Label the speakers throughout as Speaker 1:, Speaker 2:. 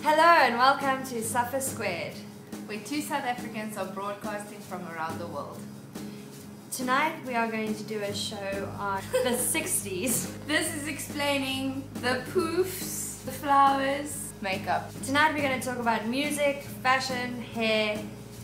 Speaker 1: Hello and welcome to Suffer Squared,
Speaker 2: where two South Africans are broadcasting from around the world.
Speaker 1: Tonight we are going to do a show on the 60s.
Speaker 2: This is explaining the poofs, the flowers, makeup.
Speaker 1: Tonight we're going to talk about music, fashion, hair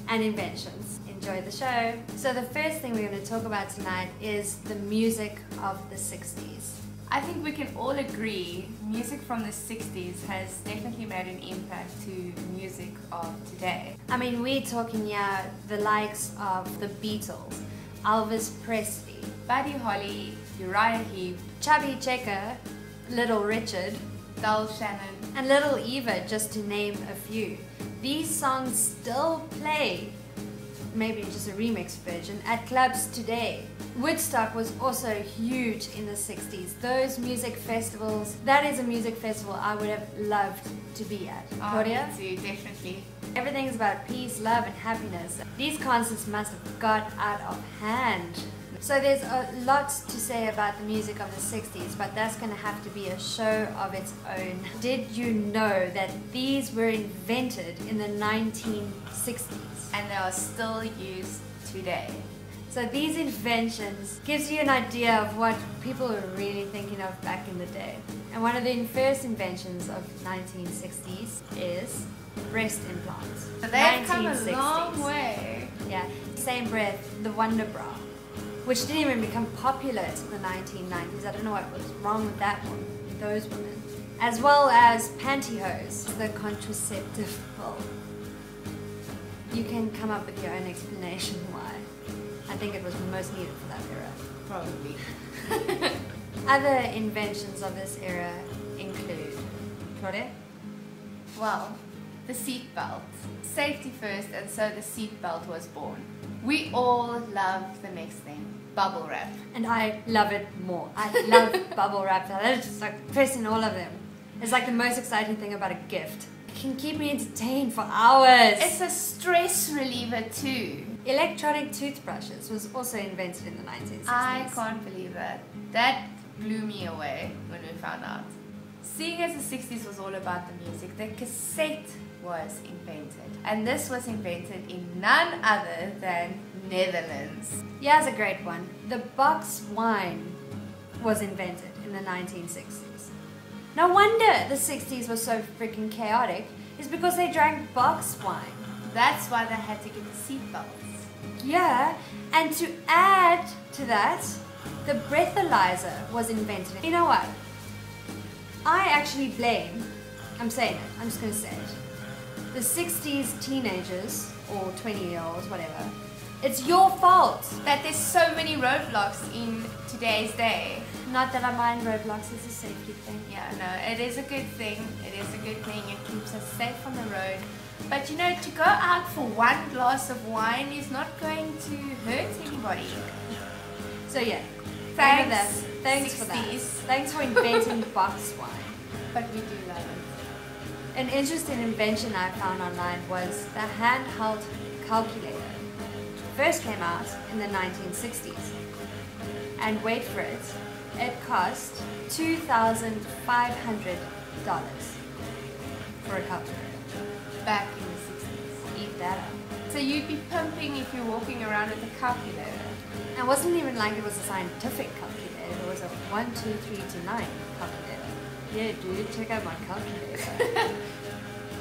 Speaker 1: and inventions. Enjoy the show. So the first thing we're going to talk about tonight is the music of the 60s.
Speaker 2: I think we can all agree music from the 60s has definitely made an impact to music of today.
Speaker 1: I mean, we're talking here the likes of the Beatles, Elvis Presley,
Speaker 2: Buddy Holly, Uriah Heep,
Speaker 1: Chubby Checker, Little Richard,
Speaker 2: Del Shannon,
Speaker 1: and Little Eva, just to name a few. These songs still play, maybe just a remix version, at clubs today. Woodstock was also huge in the 60s. Those music festivals, that is a music festival I would have loved to be at. Claudia?
Speaker 2: Me too, definitely.
Speaker 1: Everything's about peace, love and happiness. These concerts must have got out of hand. So there's a lot to say about the music of the 60s, but that's going to have to be a show of its own. Did you know that these were invented in the 1960s?
Speaker 2: And they are still used today.
Speaker 1: So these inventions gives you an idea of what people were really thinking of back in the day. And one of the first inventions of 1960s is breast implants.
Speaker 2: So they've come a long way.
Speaker 1: Yeah, same breath, the Wonder Bra, which didn't even become popular until the 1990s. I don't know what was wrong with that one, with those women. As well as pantyhose, the contraceptive pill. You can come up with your own explanation why. I think it was most needed for that era.
Speaker 2: Probably.
Speaker 1: Other inventions of this era include, Claudia?
Speaker 2: Well, the seatbelt. Safety first, and so the seatbelt was born. We all love the next thing, bubble wrap.
Speaker 1: And I love it more. I love bubble wrap. I just like pressing all of them. It's like the most exciting thing about a gift. It can keep me entertained for hours.
Speaker 2: It's a stress reliever too.
Speaker 1: Electronic toothbrushes was also invented in the 1960s.
Speaker 2: I can't believe that. That blew me away when we found out. Seeing as the 60s was all about the music, the cassette was invented. And this was invented in none other than Netherlands.
Speaker 1: Here's a great one. The box wine was invented in the 1960s. No wonder the 60s was so freaking chaotic. It's because they drank box wine.
Speaker 2: That's why they had to get the seatbelts.
Speaker 1: Yeah, and to add to that, the breathalyzer was invented. You know what? I actually blame, I'm saying it, I'm just going to say it, the 60s teenagers, or 20-year-olds, whatever, it's your fault
Speaker 2: that there's so many roadblocks in today's day.
Speaker 1: Not that I mind roadblocks, it's a safety thing.
Speaker 2: Yeah, no, it is a good thing. It is a good thing. It keeps us safe on the road. But you know, to go out for one glass of wine is not going to hurt anybody.
Speaker 1: So yeah,
Speaker 2: thanks
Speaker 1: for that. Thanks for inventing box wine.
Speaker 2: But we do love it.
Speaker 1: An interesting invention I found online was the handheld calculator. First came out in the 1960s. And wait for it, it cost $2,500 for a calculator.
Speaker 2: Back in the 60s.
Speaker 1: Eat that up.
Speaker 2: So you'd be pumping if you're walking around with a calculator.
Speaker 1: And it wasn't even like it was a scientific calculator, it was a 1, 2, 3 to 9 calculator. Yeah dude, check out my calculator.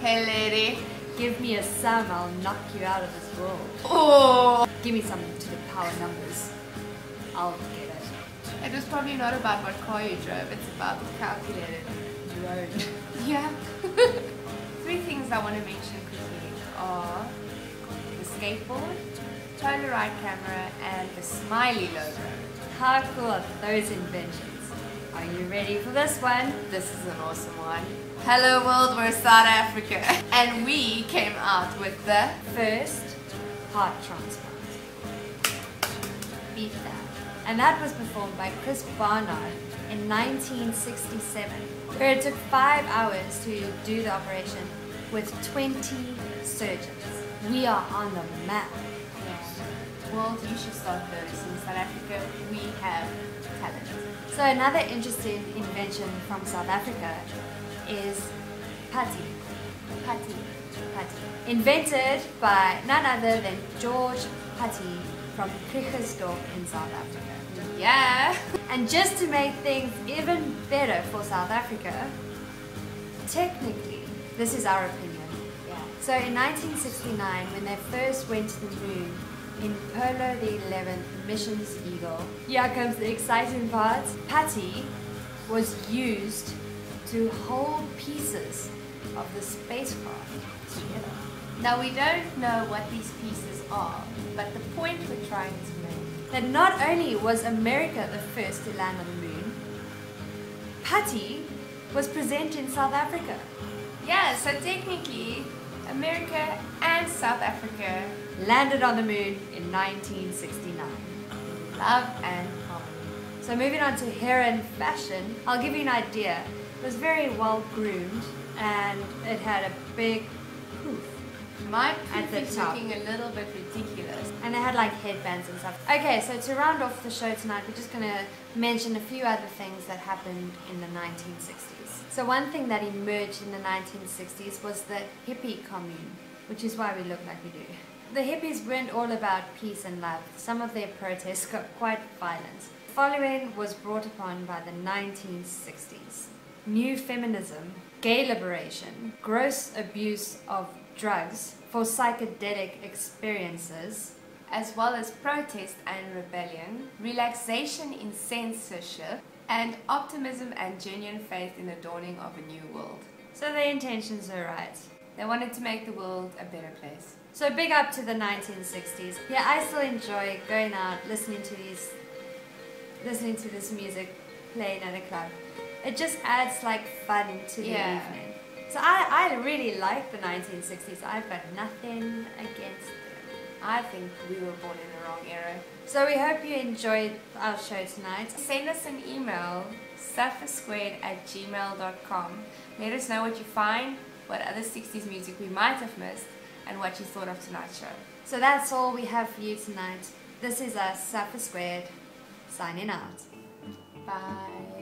Speaker 2: Hey lady.
Speaker 1: Give me a sum, I'll knock you out of this world.
Speaker 2: Oh!
Speaker 1: Give me something to the power numbers. I'll get it.
Speaker 2: It was probably not about what car you drove, it's about the calculator you rode. Yeah. 3 things I want to mention quickly are the skateboard, Polaroid camera, and the Smiley logo.
Speaker 1: How cool are those inventions? Are you ready for this one?
Speaker 2: This is an awesome one. Hello world, we're South Africa. And we came out with the
Speaker 1: first heart transplant. Beat that. And that was performed by Chris Barnard in 1967, where it took 5 hours to do the operation with 20 surgeons. We are on the map.
Speaker 2: Yeah. World, you should start noticing. South Africa, we have talent.
Speaker 1: So another interesting invention from South Africa is putty.
Speaker 2: Patti.
Speaker 1: Patti. Invented by none other than George Patti from Krugersdorp in South Africa.
Speaker 2: Yeah.
Speaker 1: And just to make things even better for South Africa, technically, this is our opinion.
Speaker 2: Yeah.
Speaker 1: So in 1969, when they first went to the moon in Apollo the 11th mission's Eagle, here comes the exciting part. Patti was used to hold pieces of the spacecraft together.
Speaker 2: Now we don't know what these pieces are, but the point we're trying to make.
Speaker 1: That not only was America the first to land on the moon, Patti was present in South Africa.
Speaker 2: Yeah, so technically, America and South Africa
Speaker 1: Landed on the moon in 1969.
Speaker 2: love and harmony.
Speaker 1: So moving on to hair and fashion, I'll give you an idea. It was very well groomed and it had a big poof.
Speaker 2: My
Speaker 1: At
Speaker 2: poof
Speaker 1: the
Speaker 2: is
Speaker 1: top.
Speaker 2: looking a little bit ridiculous.
Speaker 1: And they had like headbands and stuff. Okay, so to round off the show tonight, we're just going to mention a few other things that happened in the 1960s. So one thing that emerged in the 1960s was the hippie commune, which is why we look like we do. The hippies weren't all about peace and love. Some of their protests got quite violent. Following was brought upon by the 1960s. New feminism, gay liberation, gross abuse of drugs for psychedelic experiences,
Speaker 2: as well as protest and rebellion, relaxation in censorship, and optimism and genuine faith in the dawning of a new world.
Speaker 1: so their intentions are right.
Speaker 2: They wanted to make the world a better place.
Speaker 1: So big up to the 1960s. Yeah, I still enjoy going out, listening to this music, playing at a club. It just adds like fun to the evening. So I really like the 1960s. I've got nothing against them.
Speaker 2: I think we were born in the wrong era.
Speaker 1: So we hope you enjoyed our show tonight.
Speaker 2: Send us an email, suffersquared@gmail.com. Let us know what you find, what other 60s music we might have missed, and what you thought of tonight's show.
Speaker 1: So that's all we have for you tonight. This is us, Suffer Squared, signing out.
Speaker 2: Bye.